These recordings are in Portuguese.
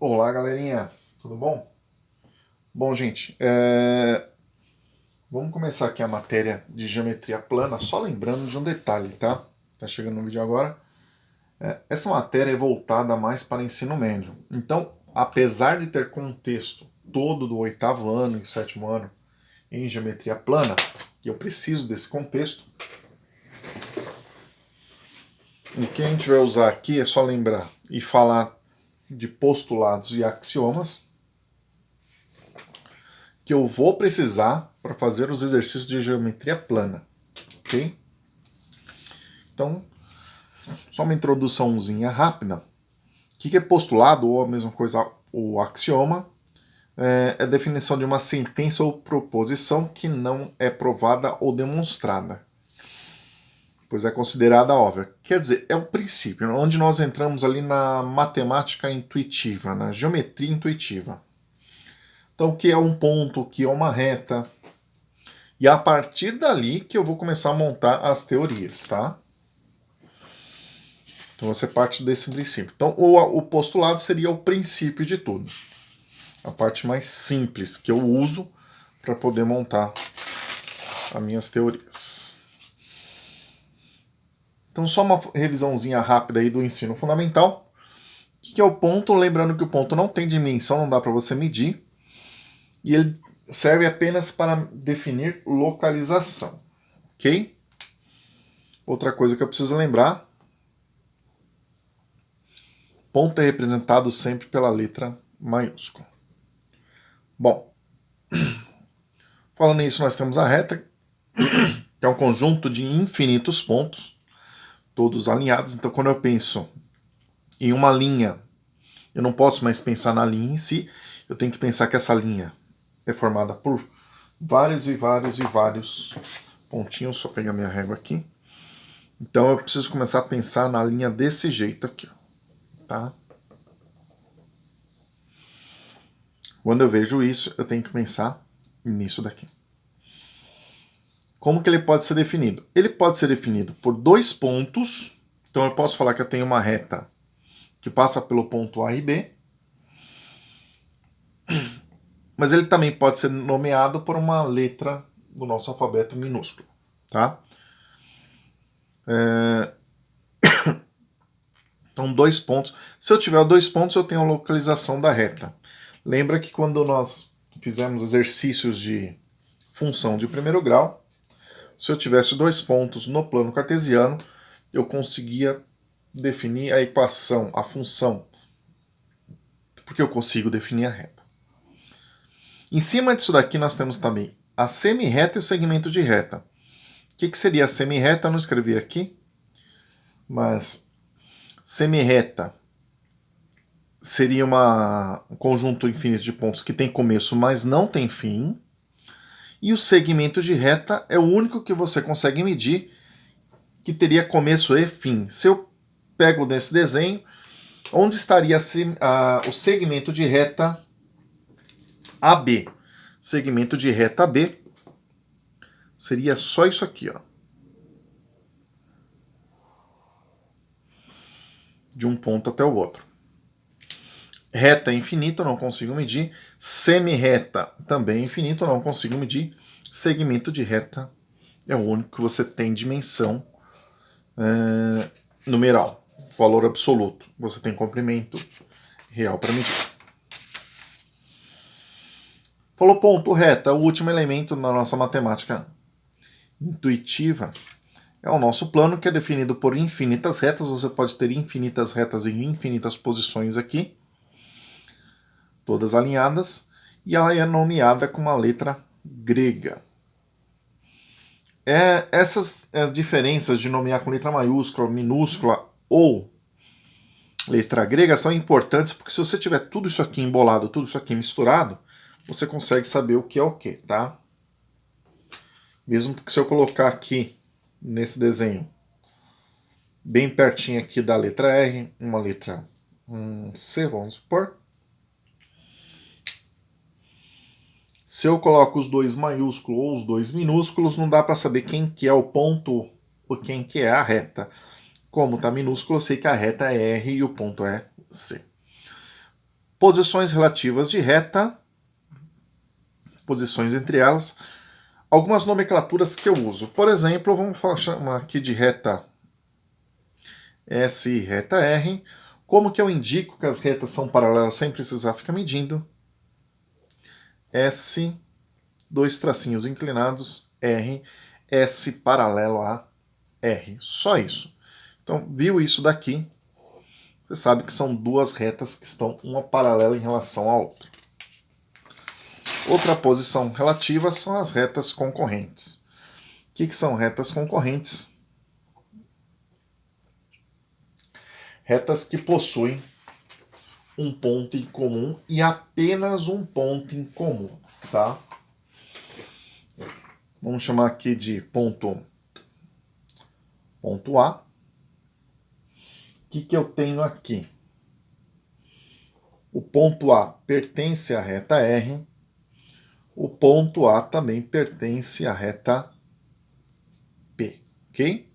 Olá, galerinha, tudo bom? Bom, gente, vamos começar aqui a matéria de geometria plana, só lembrando de um detalhe, tá? Tá chegando no vídeo agora. Essa matéria é voltada mais para ensino médio. Então, apesar de ter contexto todo do oitavo ano e sétimo ano em geometria plana, e eu preciso desse contexto, o que a gente vai usar aqui é só lembrar e falar de postulados e axiomas que eu vou precisar para fazer os exercícios de geometria plana, ok? Então, só uma introduçãozinha rápida. O que é postulado, ou a mesma coisa, o axioma? É a definição de uma sentença ou proposição que não é provada ou demonstrada, pois é considerada óbvia. Quer dizer, é o princípio, onde nós entramos ali na matemática intuitiva, na geometria intuitiva. Então, o que é um ponto, o que é uma reta, e é a partir dali que eu vou começar a montar as teorias, tá? Então você parte desse princípio. Então o postulado seria o princípio de tudo. A parte mais simples que eu uso para poder montar as minhas teorias. Então só uma revisãozinha rápida aí do ensino fundamental. O que é o ponto? Lembrando que o ponto não tem dimensão, não dá para você medir. E ele serve apenas para definir localização. Ok? Outra coisa que eu preciso lembrar: ponto é representado sempre pela letra maiúscula. Bom, falando nisso, nós temos a reta, que é um conjunto de infinitos pontos, todos alinhados. Então, quando eu penso em uma linha, eu não posso mais pensar na linha em si, eu tenho que pensar que essa linha é formada por vários e vários e vários pontinhos. Só pegar minha régua aqui. Então, eu preciso começar a pensar na linha desse jeito aqui, tá? Quando eu vejo isso, eu tenho que pensar nisso daqui. Como que ele pode ser definido? Ele pode ser definido por dois pontos. Então eu posso falar que eu tenho uma reta que passa pelo ponto A e B, mas ele também pode ser nomeado por uma letra do nosso alfabeto minúsculo, tá? Então dois pontos. Se eu tiver dois pontos, eu tenho a localização da reta. Lembra que quando nós fizemos exercícios de função de primeiro grau, se eu tivesse dois pontos no plano cartesiano, eu conseguia definir a equação, a função, porque eu consigo definir a reta. Em cima disso daqui nós temos também a semirreta e o segmento de reta. O que seria a semirreta? Eu não escrevi aqui, mas semirreta seria um conjunto infinito de pontos que tem começo, mas não tem fim. E o segmento de reta é o único que você consegue medir que teria começo e fim. Se eu pego nesse desenho, onde estaria o segmento de reta AB? Segmento de reta B seria só isso aqui, ó. De um ponto até o outro. Reta é infinito, não consigo medir. Semi-reta também é infinito, não consigo medir. Segmento de reta é o único que você tem dimensão numeral, valor absoluto. Você tem comprimento real para medir. Falou ponto, reta, o último elemento na nossa matemática intuitiva é o nosso plano, que é definido por infinitas retas. Você pode ter infinitas retas em infinitas posições aqui, todas alinhadas, e ela é nomeada com uma letra grega. Essas diferenças de nomear com letra maiúscula, minúscula ou letra grega são importantes, porque se você tiver tudo isso aqui embolado, tudo isso aqui misturado, você consegue saber o que é o que, tá? Mesmo porque se eu colocar aqui nesse desenho, bem pertinho aqui da letra R, uma letra C, vamos supor. Se eu coloco os dois maiúsculos ou os dois minúsculos, não dá para saber quem que é o ponto ou quem que é a reta. Como está minúsculo, eu sei que a reta é R e o ponto é C. Posições relativas de reta, posições entre elas, algumas nomenclaturas que eu uso. Por exemplo, vamos chamar aqui de reta S e reta R. Como que eu indico que as retas são paralelas sem precisar ficar medindo? S, dois tracinhos inclinados, R, S paralelo a R. Só isso. Então, viu isso daqui? Você sabe que são duas retas que estão uma paralela em relação à outra. Outra posição relativa são as retas concorrentes. O que são retas concorrentes? Retas que possuem um ponto em comum e apenas um ponto em comum, tá? Vamos chamar aqui de ponto A. O que eu tenho aqui? O ponto A pertence à reta R. O ponto A também pertence à reta P, ok?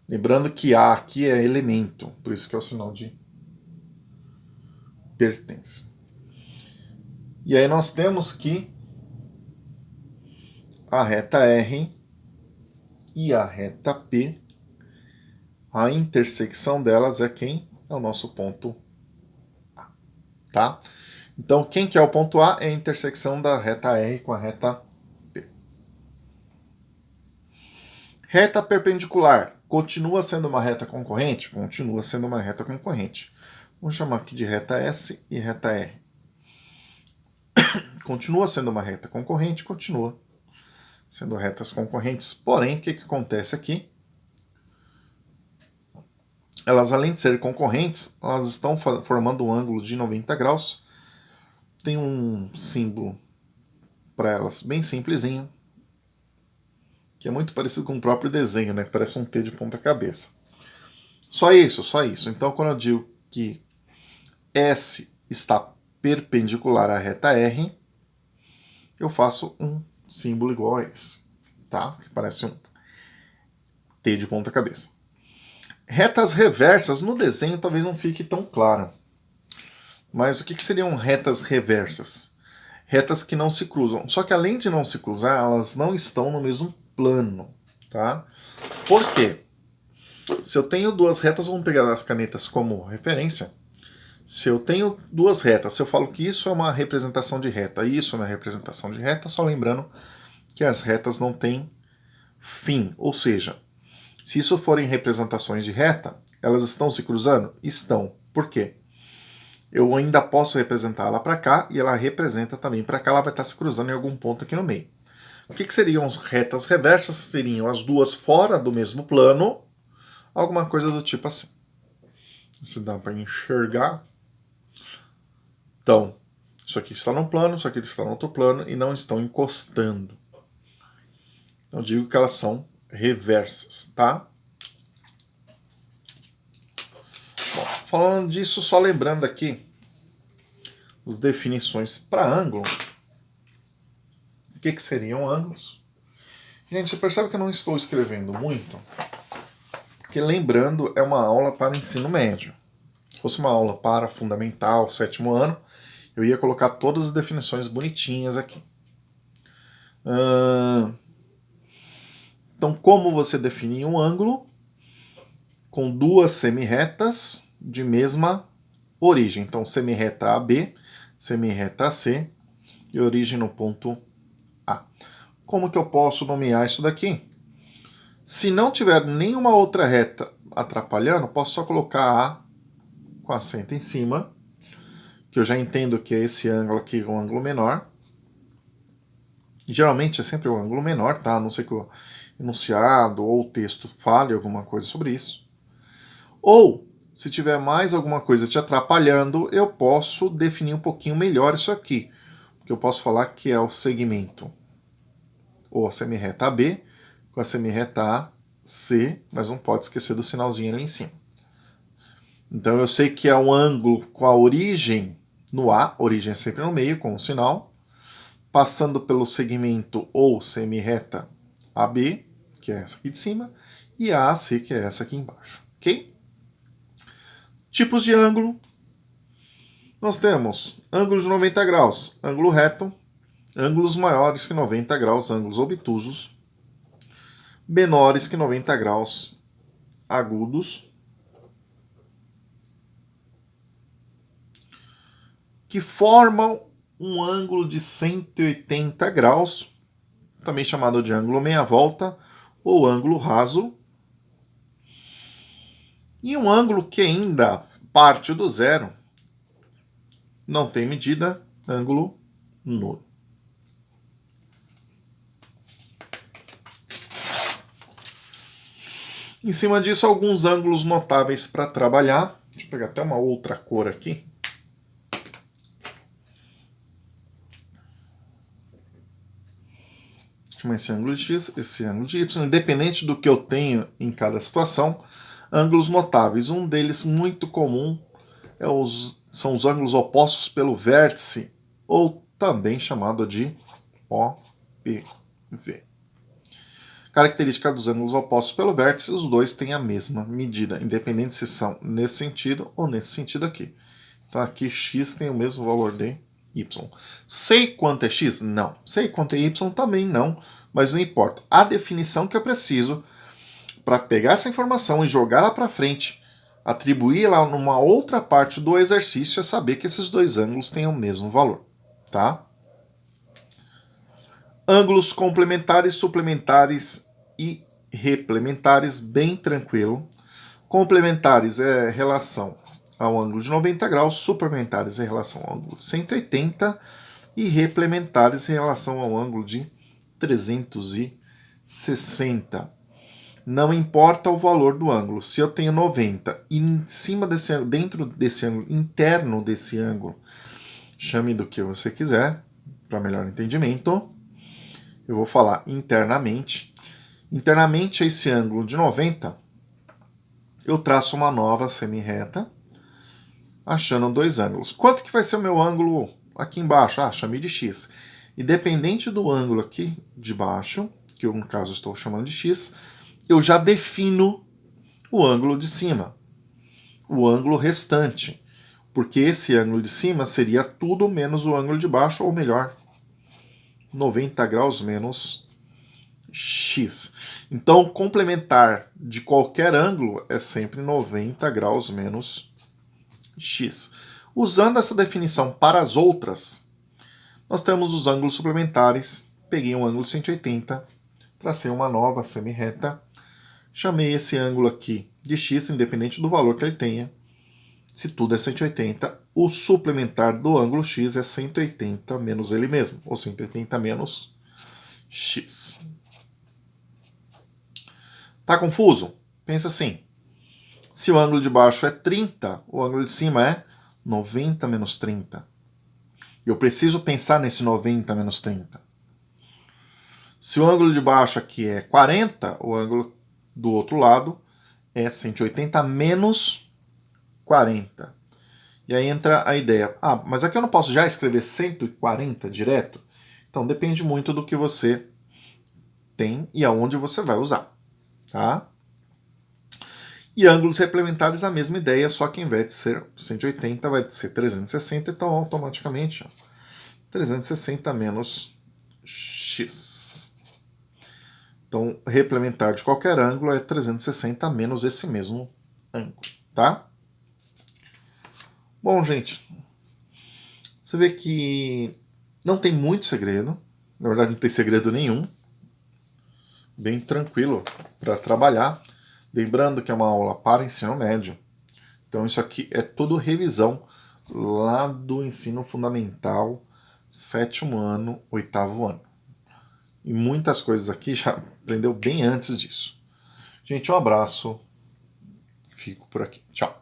Lembrando que A aqui é elemento, por isso que é o sinal de pertence. E aí nós temos que a reta R e a reta P, a intersecção delas é quem? É o nosso ponto A, tá? Então, quem que é o ponto A? É a intersecção da reta R com a reta P. Reta perpendicular. Continua sendo uma reta concorrente? Continua sendo uma reta concorrente. Vamos chamar aqui de reta S e reta R. Continua sendo uma reta concorrente? Continua sendo retas concorrentes. Porém, o que acontece aqui? Elas, além de serem concorrentes, elas estão formando um ângulo de 90 graus. Tem um símbolo para elas bem simplesinho, que é muito parecido com o próprio desenho, né? Parece um T de ponta cabeça. Só isso, só isso. Então, quando eu digo que S está perpendicular à reta R, eu faço um símbolo igual a esse, tá? Que parece um T de ponta cabeça. Retas reversas, no desenho talvez não fique tão claro. Mas o que seriam retas reversas? Retas que não se cruzam. Só que além de não se cruzar, elas não estão no mesmo plano, tá? Por quê? Se eu tenho duas retas, vamos pegar as canetas como referência. Se eu tenho duas retas, se eu falo que isso é uma representação de reta e isso é uma representação de reta, só lembrando que as retas não têm fim. Ou seja, se isso forem representações de reta, elas estão se cruzando? Estão. Por quê? Eu ainda posso representar ela para cá e ela representa também para cá, ela vai estar se cruzando em algum ponto aqui no meio. O que seriam as retas reversas? Seriam as duas fora do mesmo plano, alguma coisa do tipo assim. Se dá para enxergar. Então, isso aqui está no plano, isso aqui está no outro plano e não estão encostando. Eu digo que elas são reversas, tá? Bom, falando disso, só lembrando aqui as definições para ângulo. O que seriam ângulos? Gente, você percebe que eu não estou escrevendo muito? Porque lembrando, é uma aula para ensino médio. Se fosse uma aula para fundamental, 7º ano, eu ia colocar todas as definições bonitinhas aqui. Então, como você define um ângulo? Com duas semirretas de mesma origem. Então, semirreta AB, semirreta AC e origem no ponto A. Como que eu posso nomear isso daqui? Se não tiver nenhuma outra reta atrapalhando, posso só colocar A com acento em cima, que eu já entendo que é esse ângulo aqui, um ângulo menor. Geralmente é sempre um ângulo menor, tá? A não ser que o enunciado ou o texto fale alguma coisa sobre isso. Ou, se tiver mais alguma coisa te atrapalhando, eu posso definir um pouquinho melhor isso aqui. Porque eu posso falar que é o segmento, ou a semirreta AB, com a semirreta AC, mas não pode esquecer do sinalzinho ali em cima. Então eu sei que é um ângulo com a origem no A, origem é sempre no meio, com o sinal, passando pelo segmento ou semirreta AB, que é essa aqui de cima, e a AC, que é essa aqui embaixo, ok? Tipos de ângulo. Nós temos ângulo de 90 graus, ângulo reto, ângulos maiores que 90 graus, ângulos obtusos, menores que 90 graus, agudos, que formam um ângulo de 180 graus, também chamado de ângulo meia volta, ou ângulo raso, e um ângulo que ainda parte do zero, não tem medida, ângulo nulo. Em cima disso, alguns ângulos notáveis para trabalhar. Deixa eu pegar até uma outra cor aqui. Esse ângulo de X, esse ângulo de Y, independente do que eu tenho em cada situação, ângulos notáveis. Um deles muito comum são os ângulos opostos pelo vértice, ou também chamado de OPV. Característica dos ângulos opostos pelo vértice, os dois têm a mesma medida, independente se são nesse sentido ou nesse sentido aqui. Então aqui x tem o mesmo valor de y. Sei quanto é x? Não. Sei quanto é y? Também não, mas não importa. A definição que eu preciso para pegar essa informação e jogar lá para frente, atribuir lá numa outra parte do exercício, é saber que esses dois ângulos têm o mesmo valor, tá? Ângulos complementares, suplementares e replementares, bem tranquilo. Complementares é relação ao ângulo de 90 graus, suplementares em relação ao ângulo de 180 e replementares em relação ao ângulo de 360. Não importa o valor do ângulo. Se eu tenho 90 e em cima desse ângulo, dentro desse ângulo, interno desse ângulo, chame do que você quiser, para melhor entendimento, eu vou falar internamente. Internamente a esse ângulo de 90, eu traço uma nova semi-reta, achando dois ângulos. Quanto que vai ser o meu ângulo aqui embaixo? Chamei de x. Independente do ângulo aqui de baixo, que eu no caso estou chamando de x, eu já defino o ângulo de cima, o ângulo restante, porque esse ângulo de cima seria tudo menos o ângulo de baixo, ou melhor, 90 graus menos x. Então, o complementar de qualquer ângulo é sempre 90 graus menos x. Usando essa definição para as outras, nós temos os ângulos suplementares. Peguei um ângulo 180, tracei uma nova semi-reta, chamei esse ângulo aqui de x, independente do valor que ele tenha. Se tudo é 180, o suplementar do ângulo x é 180 menos ele mesmo, ou 180 menos x. Tá confuso? Pensa assim. Se o ângulo de baixo é 30, o ângulo de cima é 90 menos 30. Eu preciso pensar nesse 90 menos 30. Se o ângulo de baixo aqui é 40, o ângulo do outro lado é 180 menos 40. E aí entra a ideia. Mas aqui eu não posso já escrever 140 direto? Então depende muito do que você tem e aonde você vai usar. Tá? E ângulos replementares, a mesma ideia, só que ao invés de ser 180 vai ser 360, então automaticamente 360 menos x. Então, replementar de qualquer ângulo é 360 menos esse mesmo ângulo, tá? Bom, gente, você vê que não tem muito segredo, na verdade não tem segredo nenhum, bem tranquilo para trabalhar. Lembrando que é uma aula para ensino médio, então isso aqui é tudo revisão lá do ensino fundamental, 7º ano, 8º ano. E muitas coisas aqui já aprendeu bem antes disso. Gente, um abraço, fico por aqui, tchau.